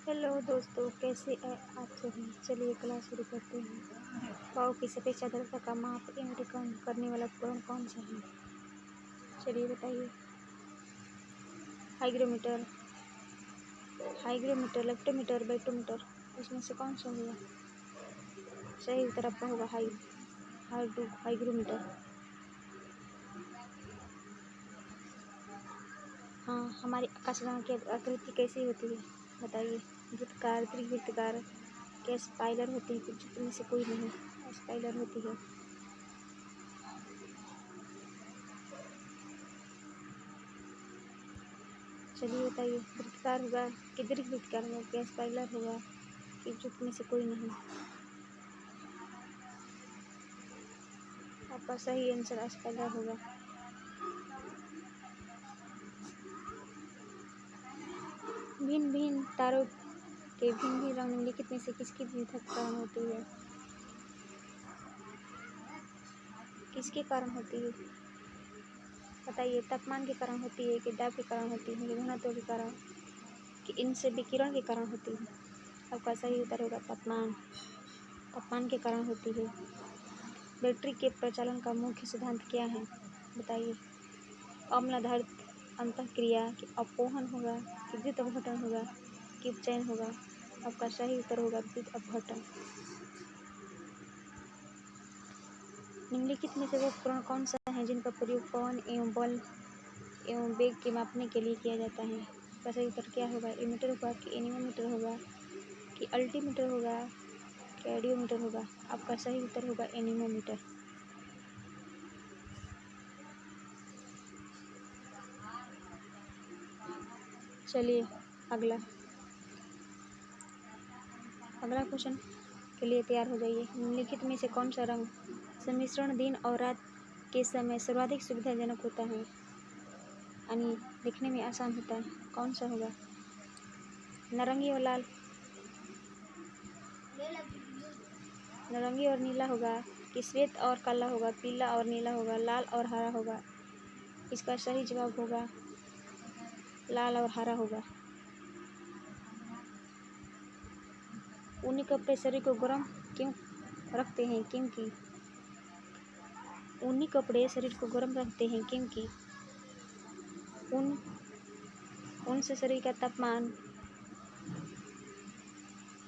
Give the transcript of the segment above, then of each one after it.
Hello दोस्तों, कैसे आप सभी। चलिए क्लास शुरू करते हैं। पाव की सफेद चादर का माप एवं कम करने वाला उपकरण कौन सा है? चलिए बताइए। हाइग्रोमीटर, लेक्टोमीटर, बैटोमीटर, इसमें से कौन सा होगा? सही उत्तर आपका होगा हाइग्रोमीटर। हाँ, हमारी आकाशगंगा की आकृति कैसी होती है बताइए। वृत्तकार, त्रिवृत्तकार, क्या स्पाइरल होती है? कुछ में से कोई नहीं, स्पाइरल होती है। चलिए बताइए, वृत्तकार होगा कि दीर्घवृत्तकार होगा, क्या स्पाइरल होगा कि वृत्त में से कोई नहीं? आपका सही आंसर स्पाइरल होगा। भिन्न भिन्न तारों के भिन्न भिन्न रंग निम्नलिखित में से किसकी द्विधा के कारण होती है? किसके कारण होती है बताइए। तापमान के कारण होती है कि दाब के कारण होती है कि घनत्व के कारण कि इनसे विकिरण के कारण होती है? आपका सही उत्तर होगा तापमान के कारण होती है। बैटरी के प्रचालन का मुख्य सिद्धांत क्या है बताइए। अम्ल आधारित अंतःक्रिया कि अपोहन होगा कि विद्युत अपघटन होगा कि उपचयन होगा? आपका सही उत्तर होगा विद्युत अपघटन। निम्नलिखित में से वो उपकरण कौन सा है जिनका प्रयोग पवन एवं बल एवं वेग के मापने के लिए किया जाता है? इसका सही उत्तर क्या होगा? एमीटर होगा कि एनीमोमीटर होगा कि अल्टीमीटर होगा कि एडियोमीटर होगा? आपका सही उत्तर होगा एनीमोमीटर। चलिए अगला क्वेश्चन के लिए तैयार हो जाइए। निम्नलिखित में से कौन सा रंग सम्मिश्रण दिन और रात के समय सर्वाधिक सुविधाजनक होता है, यानी दिखने में आसान होता है? कौन सा होगा? नारंगी और लाल, नारंगी और नीला होगा कि श्वेत और काला होगा, पीला और नीला होगा, लाल और हरा होगा? इसका सही जवाब होगा लाल और हरा होगा। ऊनी कपड़े शरीर को गर्म क्यों रखते हैं? क्योंकि ऊनी कपड़े शरीर को गर्म रखते हैं क्योंकि ऊन से शरीर का तापमान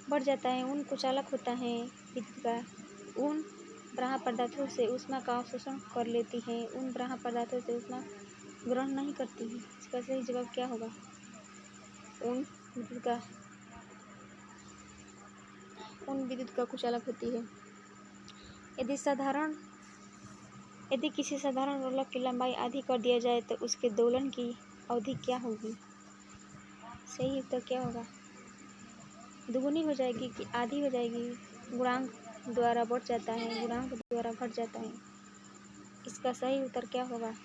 बढ़ जाता है। ऊन कुचालक होता है विद्युत का। ऊन बाह्य पदार्थों से ऊष्मा का अवशोषण कर लेती है। ऊन बाह्य पदार्थों से ऊष्मा ग्रहण नहीं करती है। इसका सही जवाब क्या होगा? ऊन विद्युत का कुचालक होती है। यदि किसी साधारण रोलक की लंबाई आधी कर दिया जाए तो उसके दोलन की अवधि क्या होगी? सही उत्तर क्या होगा? दुगुनी हो जाएगी कि आधी हो जाएगी? गुणांक द्वारा बढ़ जाता है, गुणांक द्वारा घट जाता है? इसका सही उत्तर क्या होगा?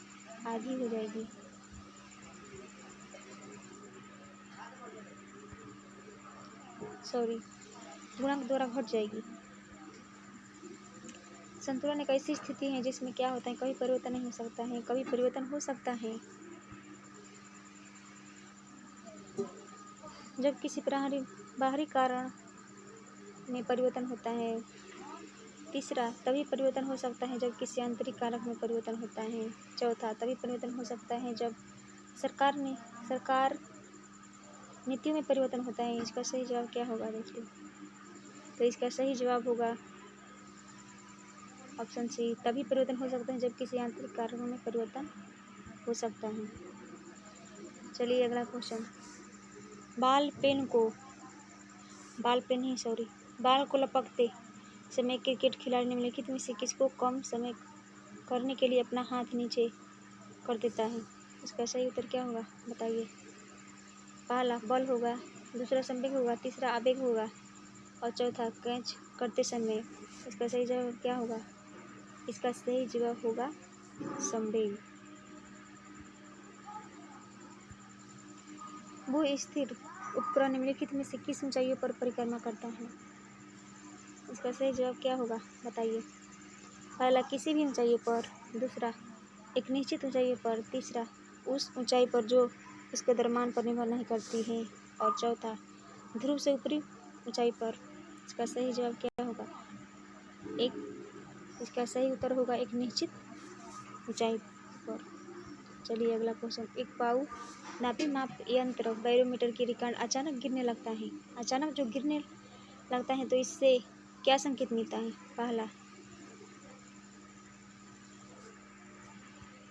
आधी हो जाएगी। गुणांक द्वारा घट जाएगी। संतुलन एक ऐसी स्थिति है जिसमें क्या होता है, कभी परिवर्तन नहीं हो सकता है, कभी परिवर्तन हो सकता है। जब किसी बाहरी कारण में परिवर्तन होता है। तीसरा, तभी परिवर्तन हो सकता है जब किसी आंतरिक कारक में परिवर्तन होता है। चौथा, तभी परिवर्तन हो सकता है जब सरकार नीतियों में परिवर्तन होता है। इसका सही जवाब क्या होगा दोस्तों? तो इसका सही जवाब होगा ऑप्शन सी, तभी परिवर्तन हो सकता है जब किसी आंतरिक कारकों में परिवर्तन हो सकता है। चलिए अगला क्वेश्चन। बाल को लपकते समय क्रिकेट खिलाड़ी निम्नलिखित में से किसको कम समय करने के लिए अपना हाथ नीचे कर देता है? इसका सही उत्तर क्या होगा बताइए। पहला बल होगा, दूसरा संवेग होगा, तीसरा आवेग होगा और चौथा कैच करते समय। इसका सही जवाब क्या होगा? इसका सही जवाब होगा संवेग। भू स्थिर उपकरण निम्नलिखित में से किस ऊंचाइयों पर परिक्रमा करता है? इसका सही जवाब क्या होगा बताइए। पहला किसी भी ऊंचाई पर, दूसरा एक निश्चित ऊंचाई पर, तीसरा उस ऊंचाई पर जो इसके द्रव्यमान पर निर्भर नहीं करती है और चौथा ध्रुव से ऊपरी ऊंचाई पर। इसका सही जवाब क्या होगा? इसका सही उत्तर होगा एक निश्चित ऊंचाई पर। चलिए अगला क्वेश्चन। एक पाऊ नापी माप यंत्र बैरोमीटर की रिकॉर्ड अचानक गिरने लगता है। अचानक जो गिरने लगता है तो इससे क्या संकेत मिलता है?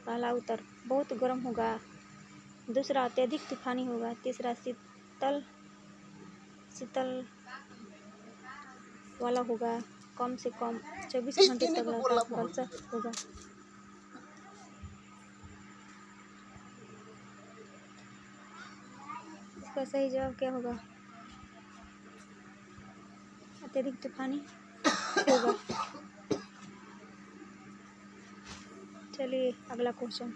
पहला उत्तर बहुत गर्म होगा, दूसरा अत्यधिक तूफानी होगा, तीसरा शीतल वाला होगा, कम से कम 24 घंटे तक लगातार वर्षा होगा। इसका सही जवाब क्या होगा? अत्यधिक तूफानी होगा। चलिए अगला क्वेश्चन।